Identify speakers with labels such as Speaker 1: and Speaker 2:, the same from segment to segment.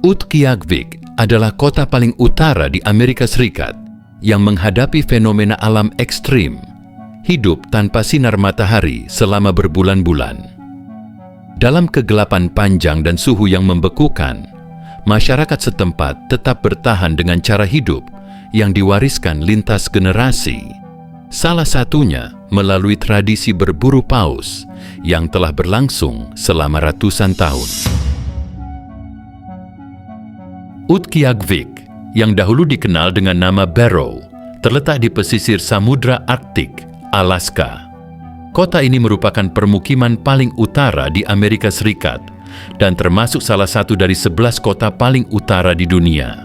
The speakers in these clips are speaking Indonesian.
Speaker 1: Utqiagvik adalah kota paling utara di Amerika Serikat yang menghadapi fenomena alam ekstrim, hidup tanpa sinar matahari selama berbulan-bulan. Dalam kegelapan panjang dan suhu yang membekukan, masyarakat setempat tetap bertahan dengan cara hidup yang diwariskan lintas generasi. Salah satunya melalui tradisi berburu paus yang telah berlangsung selama ratusan tahun. Utqiagvik, yang dahulu dikenal dengan nama Barrow, terletak di pesisir Samudra Arktik, Alaska. Kota ini merupakan permukiman paling utara di Amerika Serikat dan termasuk salah satu dari 11 kota paling utara di dunia.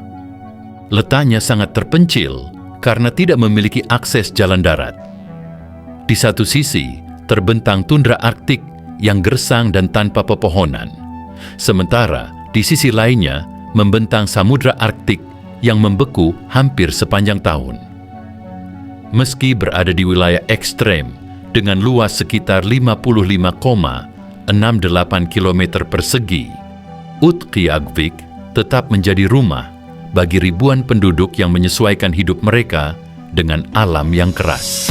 Speaker 1: Letaknya sangat terpencil karena tidak memiliki akses jalan darat. Di satu sisi, terbentang tundra Arktik yang gersang dan tanpa pepohonan. Sementara di sisi lainnya, membentang Samudra Arktik yang membeku hampir sepanjang tahun. Meski berada di wilayah ekstrem dengan luas sekitar 55,68 km persegi, Utqiagvik tetap menjadi rumah bagi ribuan penduduk yang menyesuaikan hidup mereka dengan alam yang keras.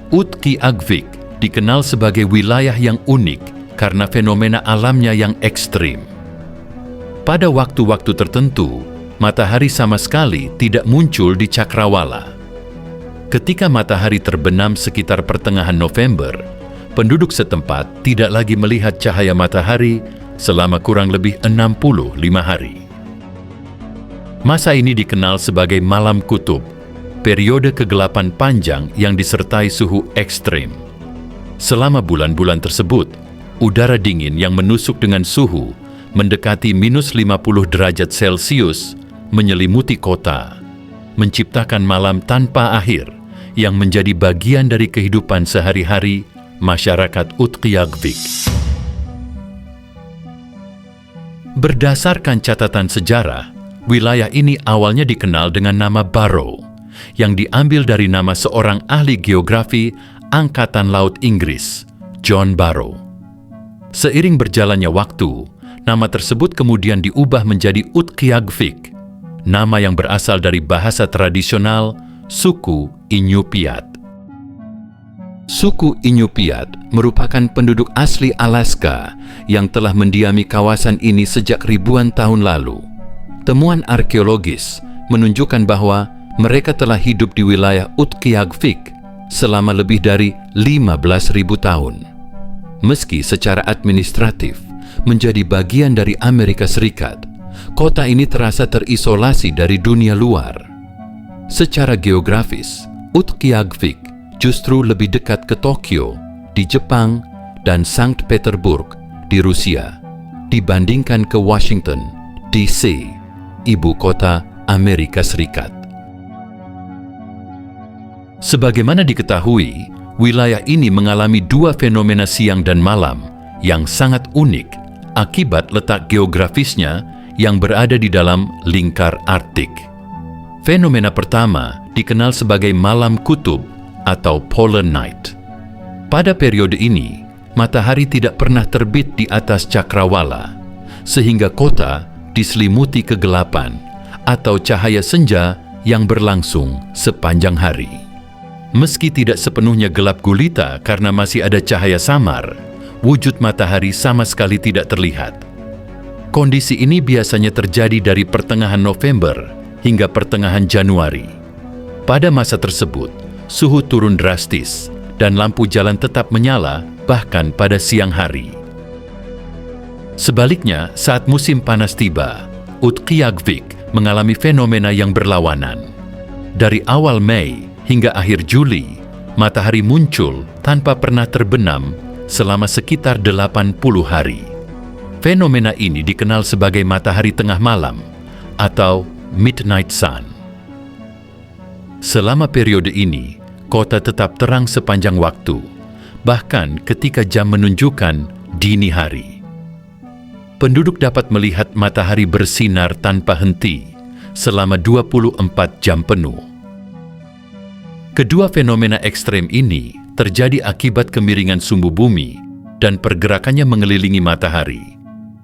Speaker 1: Utqiagvik dikenal sebagai wilayah yang unik karena fenomena alamnya yang ekstrim. Pada waktu-waktu tertentu, matahari sama sekali tidak muncul di cakrawala. Ketika matahari terbenam sekitar pertengahan November, penduduk setempat tidak lagi melihat cahaya matahari selama kurang lebih 65 hari. Masa ini dikenal sebagai malam kutub, periode kegelapan panjang yang disertai suhu ekstrim. Selama bulan-bulan tersebut, udara dingin yang menusuk dengan suhu mendekati minus 50 derajat Celcius menyelimuti kota, menciptakan malam tanpa akhir yang menjadi bagian dari kehidupan sehari-hari masyarakat Utqiagvik. Berdasarkan catatan sejarah, wilayah ini awalnya dikenal dengan nama Barrow, yang diambil dari nama seorang ahli geografi Angkatan Laut Inggris, John Barrow. Seiring berjalannya waktu, nama tersebut kemudian diubah menjadi Utqiagvik, nama yang berasal dari bahasa tradisional suku Inupiat. Suku Inupiat merupakan penduduk asli Alaska yang telah mendiami kawasan ini sejak ribuan tahun lalu. Temuan arkeologis menunjukkan bahwa mereka telah hidup di wilayah Utqiagvik selama lebih dari 15.000 tahun. Meski secara administratif menjadi bagian dari Amerika Serikat, kota ini terasa terisolasi dari dunia luar. Secara geografis, Utqiagvik justru lebih dekat ke Tokyo di Jepang dan Sankt Petersburg di Rusia dibandingkan ke Washington, D.C., ibu kota Amerika Serikat. Sebagaimana diketahui, wilayah ini mengalami dua fenomena siang dan malam yang sangat unik akibat letak geografisnya yang berada di dalam lingkar Arktik. Fenomena pertama dikenal sebagai malam kutub atau polar night. Pada periode ini, matahari tidak pernah terbit di atas cakrawala, sehingga kota diselimuti kegelapan atau cahaya senja yang berlangsung sepanjang hari. Meski tidak sepenuhnya gelap gulita karena masih ada cahaya samar, wujud matahari sama sekali tidak terlihat. Kondisi ini biasanya terjadi dari pertengahan November hingga pertengahan Januari. Pada masa tersebut, suhu turun drastis dan lampu jalan tetap menyala bahkan pada siang hari. Sebaliknya, saat musim panas tiba, Utqiagvik mengalami fenomena yang berlawanan. Dari awal Mei hingga akhir Juli, matahari muncul tanpa pernah terbenam selama sekitar 80 hari. Fenomena ini dikenal sebagai matahari tengah malam atau midnight sun. Selama periode ini, kota tetap terang sepanjang waktu, bahkan ketika jam menunjukkan dini hari. Penduduk dapat melihat matahari bersinar tanpa henti selama 24 jam penuh. Kedua fenomena ekstrem ini terjadi akibat kemiringan sumbu bumi dan pergerakannya mengelilingi matahari.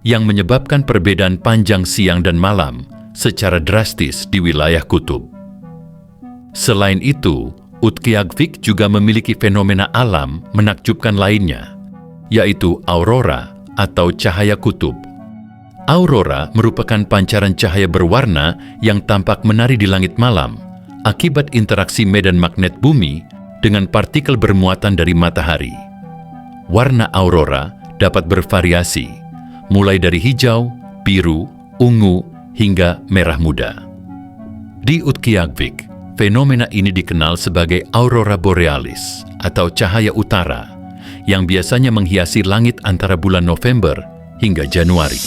Speaker 1: yang menyebabkan perbedaan panjang siang dan malam secara drastis di wilayah kutub. Selain itu, Utqiagvik juga memiliki fenomena alam menakjubkan lainnya, yaitu aurora atau cahaya kutub. Aurora merupakan pancaran cahaya berwarna yang tampak menari di langit malam akibat interaksi medan magnet bumi dengan partikel bermuatan dari matahari. Warna aurora dapat bervariasi, mulai dari hijau, biru, ungu, hingga merah muda. Di Utqiagvik, fenomena ini dikenal sebagai aurora borealis atau cahaya utara yang biasanya menghiasi langit antara bulan November hingga Januari.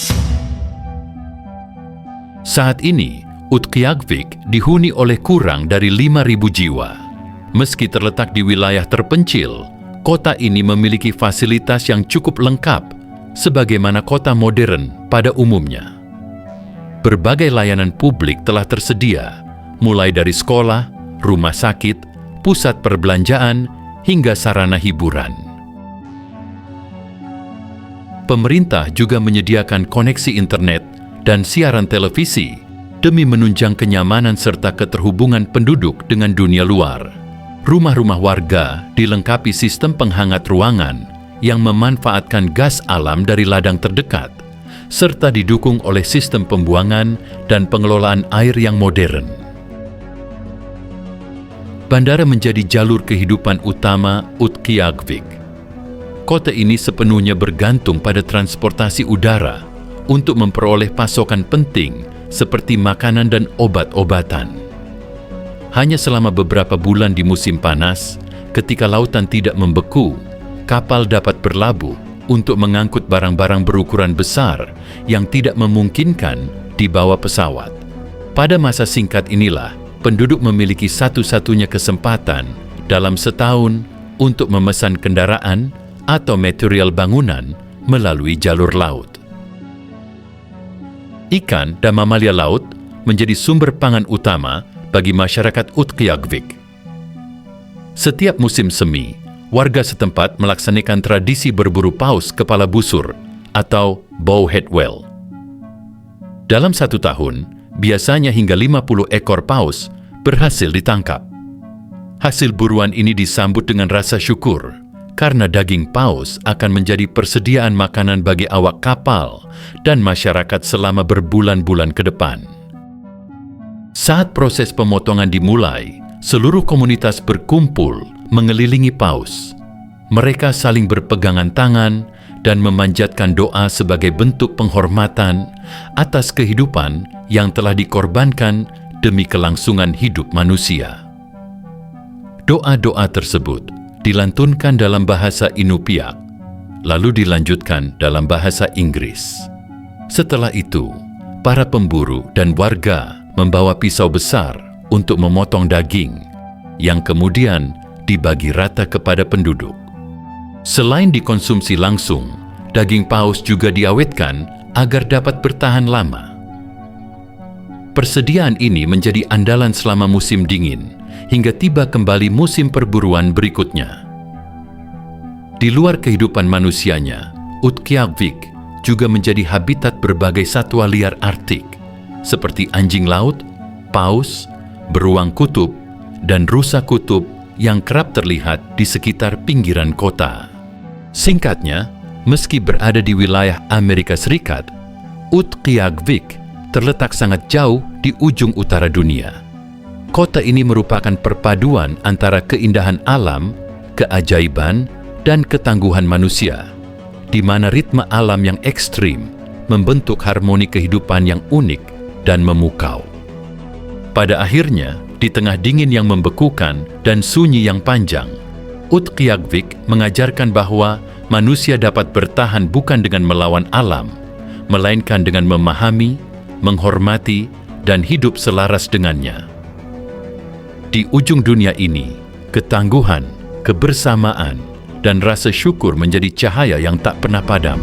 Speaker 1: Saat ini, Utqiagvik dihuni oleh kurang dari 5.000 jiwa. Meski terletak di wilayah terpencil, kota ini memiliki fasilitas yang cukup lengkap sebagaimana kota modern pada umumnya. Berbagai layanan publik telah tersedia, mulai dari sekolah, rumah sakit, pusat perbelanjaan, hingga sarana hiburan. Pemerintah juga menyediakan koneksi internet dan siaran televisi demi menunjang kenyamanan serta keterhubungan penduduk dengan dunia luar. Rumah-rumah warga dilengkapi sistem penghangat ruangan yang memanfaatkan gas alam dari ladang terdekat, serta didukung oleh sistem pembuangan dan pengelolaan air yang modern. Bandara menjadi jalur kehidupan utama Utqiagvik. Kota ini sepenuhnya bergantung pada transportasi udara untuk memperoleh pasokan penting seperti makanan dan obat-obatan. Hanya selama beberapa bulan di musim panas, ketika lautan tidak membeku, kapal dapat berlabuh untuk mengangkut barang-barang berukuran besar yang tidak memungkinkan dibawa pesawat. Pada masa singkat inilah, penduduk memiliki satu-satunya kesempatan dalam setahun untuk memesan kendaraan atau material bangunan melalui jalur laut. Ikan dan mamalia laut menjadi sumber pangan utama bagi masyarakat Utqiagvik. Setiap musim semi, warga setempat melaksanakan tradisi berburu paus kepala busur atau bowhead whale. Dalam satu tahun, biasanya hingga 50 ekor paus berhasil ditangkap. Hasil buruan ini disambut dengan rasa syukur, karena daging paus akan menjadi persediaan makanan bagi awak kapal dan masyarakat selama berbulan-bulan ke depan. Saat proses pemotongan dimulai, seluruh komunitas berkumpul mengelilingi paus. Mereka saling berpegangan tangan dan memanjatkan doa sebagai bentuk penghormatan atas kehidupan yang telah dikorbankan demi kelangsungan hidup manusia. Doa-doa tersebut dilantunkan dalam bahasa Inupiaq, lalu dilanjutkan dalam bahasa Inggris. Setelah itu, para pemburu dan warga membawa pisau besar untuk memotong daging, yang kemudian dibagi rata kepada penduduk. Selain dikonsumsi langsung, daging paus juga diawetkan agar dapat bertahan lama. Persediaan ini menjadi andalan selama musim dingin, hingga tiba kembali musim perburuan berikutnya. Di luar kehidupan manusianya, Utqiagvik juga menjadi habitat berbagai satwa liar Arktik, seperti anjing laut, paus, beruang kutub, dan rusa kutub yang kerap terlihat di sekitar pinggiran kota. Singkatnya, meski berada di wilayah Amerika Serikat, Utqiagvik terletak sangat jauh di ujung utara dunia. Kota ini merupakan perpaduan antara keindahan alam, keajaiban, dan ketangguhan manusia, di mana ritme alam yang ekstrim membentuk harmoni kehidupan yang unik dan memukau. Pada akhirnya, di tengah dingin yang membekukan dan sunyi yang panjang, Utqiagvik mengajarkan bahwa manusia dapat bertahan bukan dengan melawan alam, melainkan dengan memahami, menghormati, dan hidup selaras dengannya. Di ujung dunia ini, ketangguhan, kebersamaan, dan rasa syukur menjadi cahaya yang tak pernah padam.